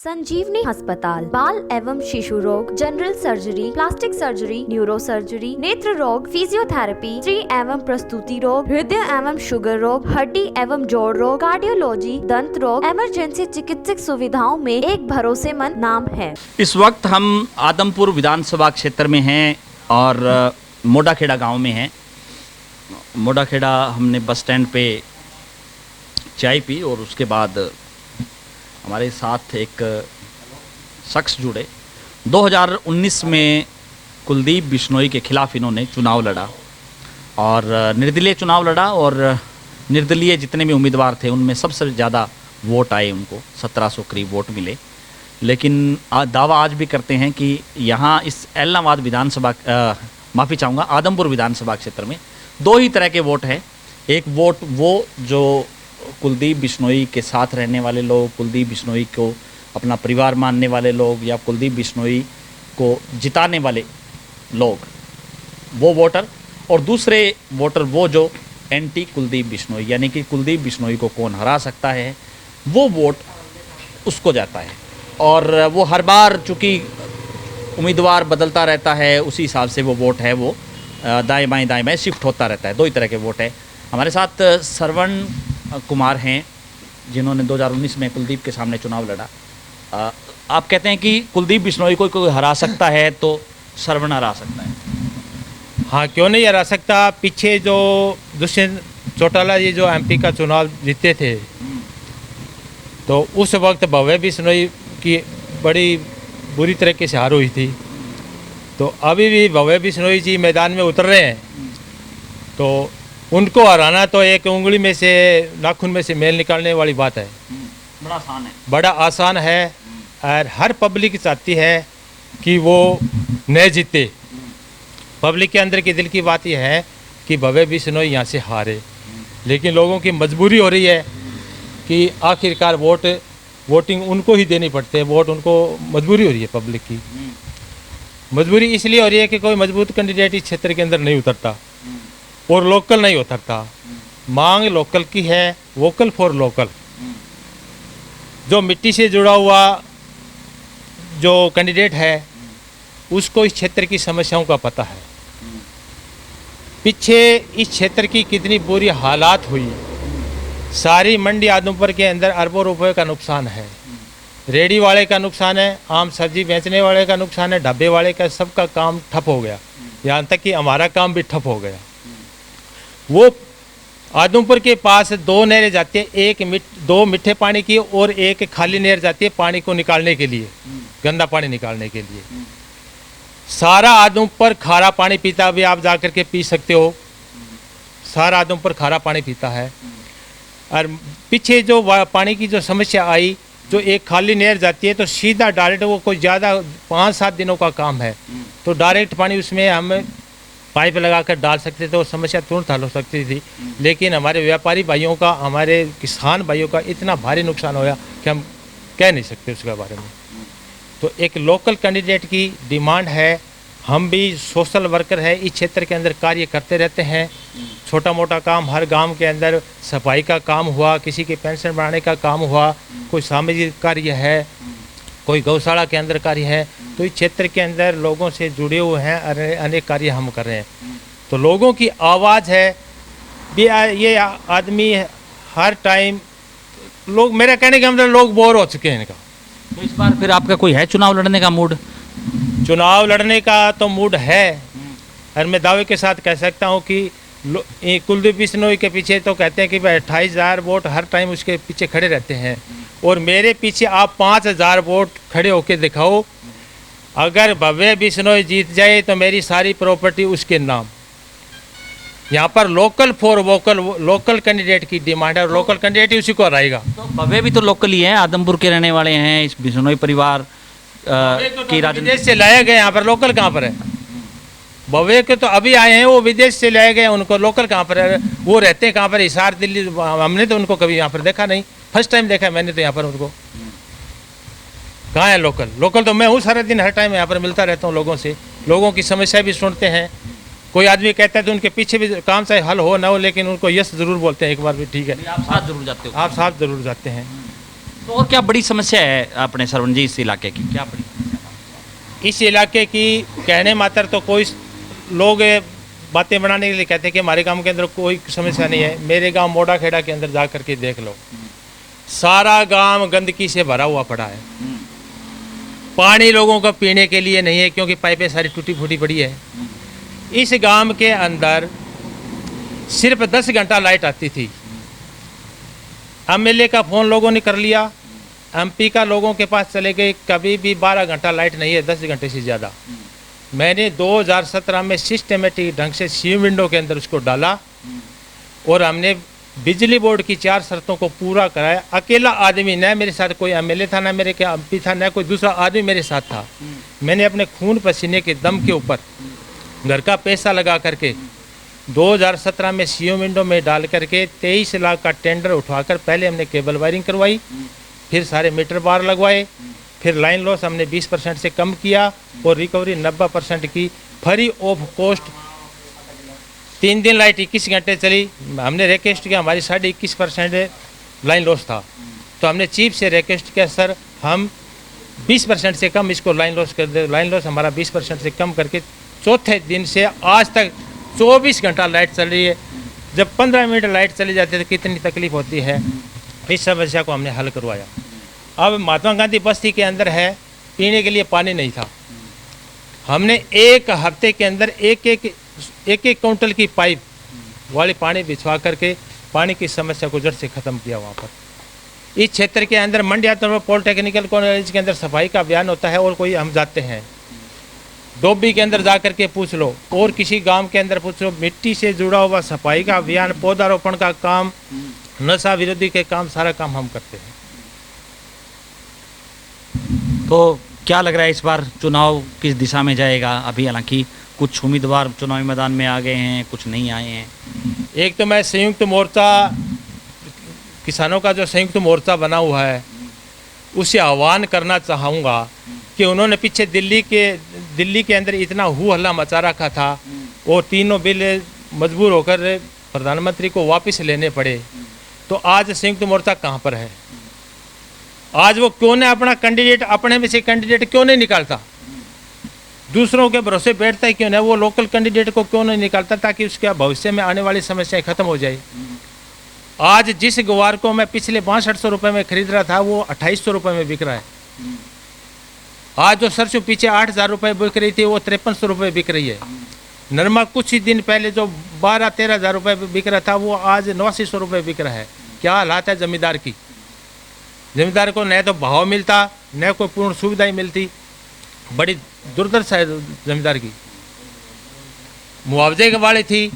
संजीवनी अस्पताल बाल एवं शिशु रोग, general surgery, plastic surgery, neuro surgery, नेत्र रोग, फिजियोथेरेपी, स्त्री एवं प्रसूति रोग, हृदय एवं शुगर रोग, हड्डी एवं जोड़ रोग, कार्डियोलॉजी, दंत रोग, इमरजेंसी चिकित्सक सुविधाओं में एक भरोसेमंद नाम है। इस वक्त हम आदमपुर विधानसभा क्षेत्र में हैं और मोडाखेड़ा गांव में हैं। मोडाखेड़ा हमने बस स्टैंड पे चाय पी और उसके बाद हमारे साथ एक शख्स जुड़े। 2019 में कुलदीप बिश्नोई के खिलाफ इन्होंने चुनाव लड़ा और निर्दलीय चुनाव लड़ा और निर्दलीय जितने भी उम्मीदवार थे उनमें सबसे ज़्यादा वोट आए, उनको 1700 करीब वोट मिले। लेकिन दावा आज भी करते हैं कि यहाँ इस एलनाबाद विधानसभा माफ़ी चाहूँगा आदमपुर विधानसभा क्षेत्र में दो ही तरह के वोट हैं। एक वोट वो जो कुलदीप बिश्नोई के साथ रहने वाले लोग, कुलदीप बिश्नोई को अपना परिवार मानने वाले लोग या कुलदीप बिश्नोई को जिताने वाले लोग, वो वोटर, और दूसरे वोटर वो जो एंटी कुलदीप बिश्नोई, यानी कि कुलदीप बिश्नोई को कौन हरा सकता है वो वोट उसको जाता है। और वो हर बार चूँकि उम्मीदवार बदलता रहता है उसी हिसाब से वो वोट है वो दाएँ बाएँ शिफ्ट होता रहता है। दो ही तरह के वोट है। हमारे साथ श्रवण कुमार हैं जिन्होंने 2019 में कुलदीप के सामने चुनाव लड़ा। आप कहते हैं कि कुलदीप बिश्नोई को कोई हरा सकता है तो श्रवण हरा सकता है। हाँ, क्यों नहीं हरा सकता। पीछे जो दुष्यंत चौटाला जी जो एमपी का चुनाव जीते थे तो उस वक्त भव्य बिश्नोई की बड़ी बुरी तरीके से हार हुई थी। तो अभी भी भव्य बिश्नोई जी मैदान में उतर रहे हैं तो उनको हराना तो एक उंगली में से नाखून में से मेल निकालने वाली बात है। बड़ा आसान है और हर पब्लिक चाहती है कि वो न जीते। पब्लिक के अंदर की दिल की बात यह है कि भव्य बिश्नोई यहाँ से हारे, लेकिन लोगों की मजबूरी हो रही है कि आखिरकार वोटिंग उनको ही देनी पड़ती है। वोट उनको मजबूरी हो रही है, पब्लिक की मजबूरी इसलिए हो रही है कि कोई मजबूत कैंडिडेट इस क्षेत्र के अंदर नहीं उतरता और लोकल नहीं उतरता। मांग लोकल की है, वोकल फॉर लोकल। जो मिट्टी से जुड़ा हुआ जो कैंडिडेट है उसको इस क्षेत्र की समस्याओं का पता है। पीछे इस क्षेत्र की कितनी बुरी हालात हुई। सारी मंडी आदमपुर के अंदर अरबों रुपए का नुकसान है। रेडी वाले का नुकसान है, आम सब्जी बेचने वाले का नुकसान है, ढाबे वाले का, सबका काम ठप हो गया। यहाँ तक कि हमारा काम भी ठप हो गया। वो आदमपुर के पास दो नहरें जाती है, दो मीठे पानी की और एक खाली नहर जाती है पानी को निकालने के लिए, गंदा पानी निकालने के लिए। सारा आदमपुर खारा पानी पीता, अभी आप जाकर के पी सकते हो। सारा आदमपुर खारा पानी पीता है। और पीछे जो पानी की जो समस्या आई, जो एक खाली नहर जाती है तो सीधा डायरेक्ट, वो कोई ज़्यादा 5-7 दिनों का काम है तो डायरेक्ट पानी उसमें हम पाइप लगाकर डाल सकते थे और समस्या तुरंत हल हो सकती थी। लेकिन हमारे व्यापारी भाइयों का, हमारे किसान भाइयों का इतना भारी नुकसान होया कि हम कह नहीं सकते उसके बारे में। तो एक लोकल कैंडिडेट की डिमांड है। हम भी सोशल वर्कर है, इस क्षेत्र के अंदर कार्य करते रहते हैं। छोटा मोटा काम हर गांव के अंदर, सफाई का काम हुआ, किसी के पेंशन बढ़ाने का काम हुआ, कोई सामाजिक कार्य है, कोई गौशाला के अंदर कार्य है। तो इस क्षेत्र के अंदर लोगों से जुड़े हुए हैं, अनेक कार्य हम कर रहे हैं। तो लोगों की आवाज़ है भी। ये आदमी हर टाइम लोग, मेरा कहने के अंदर लोग बोर हो चुके हैं इनका। तो इस बार फिर आपका कोई है चुनाव लड़ने का मूड? चुनाव लड़ने का तो मूड है और मैं दावे के साथ कह सकता हूँ कि कुलदीप बिश्नोई के पीछे तो कहते हैं कि भाई 28,000 वोट हर टाइम उसके पीछे खड़े रहते हैं और मेरे पीछे आप 5,000 वोट खड़े होके दिखाओ। अगर भव्य बिश्नोई जीत जाए तो मेरी सारी प्रॉपर्टी उसके नाम। यहाँ पर local for vocal, local candidate की डिमांड है और लोकल कैंडिडेट ही उसी को हराएगा। तो भव्य भी तो लोकल ही है, आदमपुर के रहने वाले हैं। इस बिश्नोई परिवार की राजनीति विदेश से लाए गए, यहाँ पर लोकल कहाँ पर है? भव्य के तो अभी आए हैं, वो विदेश से लाए गए, उनको लोकल कहाँ पर है? वो रहते हैं कहाँ पर? हिसार, दिल्ली। हमने तो उनको कभी यहाँ पर देखा नहीं, फर्स्ट टाइम देखा है मैंने तो यहाँ पर उनको। कहाँ है लोकल? लोकल तो मैं हूँ, सारा दिन हर टाइम यहाँ पर मिलता रहता हूँ लोगों से। लोगों की समस्या भी सुनते हैं। कोई आदमी कहता है तो उनके पीछे भी काम चाहे हल हो ना हो, लेकिन उनको यस जरूर बोलते हैं एक बार भी। ठीक है, आप साथ जरूर जाते हो? आप साथ जरूर जाते हैं। तो और क्या बड़ी समस्या है अपने सरवण जी इस इलाके की, क्या बड़ी समस्या है? इस इलाके की कहने मात्र तो कोई लोग बातें बनाने के लिए कहते हैं कि हमारे गांव के अंदर कोई समस्या नहीं है। मेरे गांव मोड़ा खेड़ा के अंदर जा करके देख लो, सारा गांव गंदगी से भरा हुआ पड़ा है। पानी लोगों को पीने के लिए नहीं है क्योंकि पाइपें सारी टूटी फूटी पड़ी है। इस गांव के अंदर सिर्फ 10 घंटा लाइट आती थी। एमएलए का फ़ोन लोगों ने कर लिया, एमपी का लोगों के पास चले गए, कभी भी 12 घंटा लाइट नहीं है, 10 घंटे से ज़्यादा। मैंने 2017 में सिस्टमेटिक ढंग से सी विंडो के अंदर उसको डाला और हमने बिजली बोर्ड की 4 शर्तों को पूरा कराया। अकेला आदमी, न मेरे साथ कोई एमएलए था, न मेरे क्या एमपी था, न कोई दूसरा आदमी मेरे साथ था। मैंने अपने खून पसीने के दम के ऊपर घर का पैसा लगा करके 2017 में सीओ विंडो में डाल करके 23 लाख का टेंडर उठवाकर पहले हमने केबल वायरिंग करवाई, फिर सारे मीटर बार लगवाए, फिर लाइन लॉस हमने 20% से कम किया और रिकवरी 90% की फ्री ऑफ कॉस्ट। 3 दिन लाइट 21 घंटे चली, हमने रिक्वेस्ट किया, हमारी 21.5% लाइन लॉस था, तो हमने चीफ से रिक्वेस्ट किया, सर हम 20% से कम इसको लाइन लॉस कर दे। लाइन लॉस हमारा 20% से कम करके चौथे दिन से आज तक 24 घंटा लाइट चल रही है। जब 15 मिनट लाइट चली जाती है तो कितनी तकलीफ होती है। इस समस्या को हमने हल करवाया। अब महात्मा गांधी बस्ती के अंदर है, पीने के लिए पानी नहीं था। हमने एक हफ्ते के अंदर एक क्विंटल की पाइप वाली पानी बिछवा करके पानी की समस्या को जड़ से ख़त्म किया। वहाँ पर इस क्षेत्र के अंदर मंडिया तो पॉलिटेक्निकल कॉलेज के अंदर सफाई का अभियान होता है और कोई हम जाते हैं, डोबी के अंदर जा कर के पूछ लो और किसी गांव के अंदर पूछ लो, मिट्टी से जुड़ा हुआ सफाई का अभियान, पौधारोपण का काम, नशा विरोधी के काम, सारा काम हम करते हैं। तो क्या लग रहा है इस बार चुनाव किस दिशा में जाएगा? अभी हालांकि कुछ उम्मीदवार चुनावी मैदान में आ गए हैं, कुछ नहीं आए हैं। एक तो मैं संयुक्त मोर्चा, किसानों का जो संयुक्त मोर्चा बना हुआ है, उसे आह्वान करना चाहूँगा कि उन्होंने पीछे दिल्ली के अंदर इतना हू हल्ला मचा रखा था और तीनों बिल मजबूर होकर प्रधानमंत्री को वापस लेने पड़े। तो आज संयुक्त मोर्चा कहाँ पर है? आज वो क्यों नहीं अपना कैंडिडेट, अपने में से कैंडिडेट क्यों नहीं निकालता? दूसरों के भरोसे बैठता है क्यों नहीं? वो लोकल कैंडिडेट को क्यों नहीं निकालता ताकि उसके भविष्य में आने वाली समस्याएं खत्म हो जाए। आज जिस गुवार को मैं पिछले 6200 रुपये में खरीद रहा था वो 2800 रुपये में बिक रहा है। आज जो सरसों पीछे 8000 रुपये बिक रही थी वो 5300 रुपये बिक रही है। नरमा कुछ ही दिन पहले जो 12-13 हज़ार रुपये बिक रहा था वो आज 8900 रुपये बिक रहा है। क्या हालात है जमींदार की? जमींदार को न तो भाव मिलता, न कोई पूर्ण सुविधाएं मिलती। बड़ी दुर्दशा है जमींदार की। मुआवजे की वाली थी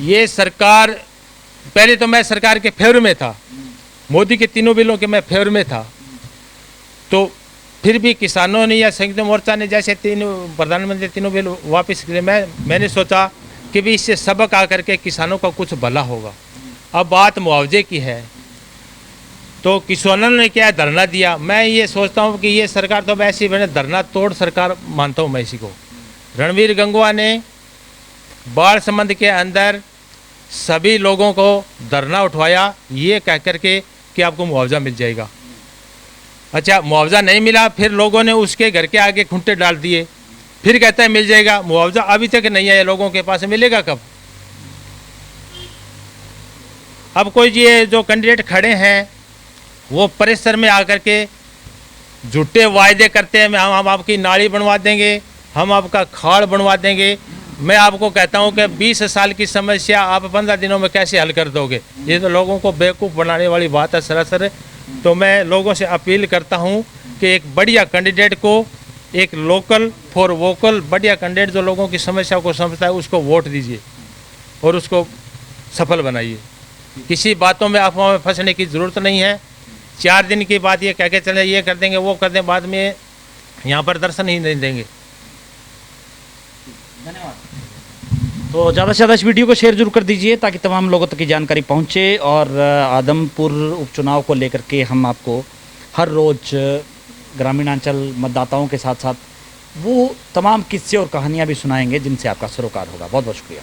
ये सरकार, पहले तो मैं सरकार के फेवर में था, मोदी के तीनों बिलों के मैं फेवर में था, तो फिर भी किसानों ने या संयुक्त मोर्चा ने जैसे प्रधानमंत्री तीनों बिल वापस किए, मैंने सोचा कि भी इससे सबक आकर के किसानों का कुछ भला होगा। अब बात मुआवजे की है तो किसानों ने क्या धरना दिया। मैं ये सोचता हूँ कि ये सरकार तो वैसी मैंने धरना तोड़ सरकार मानता हूँ मैं इसी को। रणवीर गंगवा ने बाढ़ संबंध के अंदर सभी लोगों को धरना उठवाया ये कह कर के कि आपको मुआवजा मिल जाएगा। अच्छा, मुआवजा नहीं मिला, फिर लोगों ने उसके घर के आगे खूंटे डाल दिए, फिर कहता है मिल जाएगा। मुआवजा अभी तक नहीं आया लोगों के पास, मिलेगा कब? अब कोई ये जो कैंडिडेट खड़े हैं वो परिसर में आकर के झूठे वायदे करते हैं, हम आपकी नाली बनवा देंगे, हम आपका खाड़ बनवा देंगे। मैं आपको कहता हूं कि 20 साल की समस्या आप 15 दिनों में कैसे हल कर दोगे? ये तो लोगों को बेवकूफ़ बनाने वाली बात है सरासर। तो मैं लोगों से अपील करता हूं कि एक बढ़िया कैंडिडेट को, एक लोकल फॉर वोकल बढ़िया कैंडिडेट जो लोगों की समस्या को समझता है उसको वोट दीजिए और उसको सफल बनाइए। किसी बातों में अफवाह में फंसने की ज़रूरत नहीं है। 4 दिन की बात ये कह के चले ये कर देंगे वो कर दें, बाद में यहाँ पर दर्शन ही नहीं देंगे। धन्यवाद। तो ज़्यादा से ज़्यादा इस वीडियो को शेयर जरूर कर दीजिए ताकि तमाम लोगों तक की जानकारी पहुँचे। और आदमपुर उपचुनाव को लेकर के हम आपको हर रोज़ ग्रामीणांचल मतदाताओं के साथ साथ वो तमाम किस्से और कहानियाँ भी सुनाएंगे जिनसे आपका सरोकार होगा। बहुत बहुत शुक्रिया।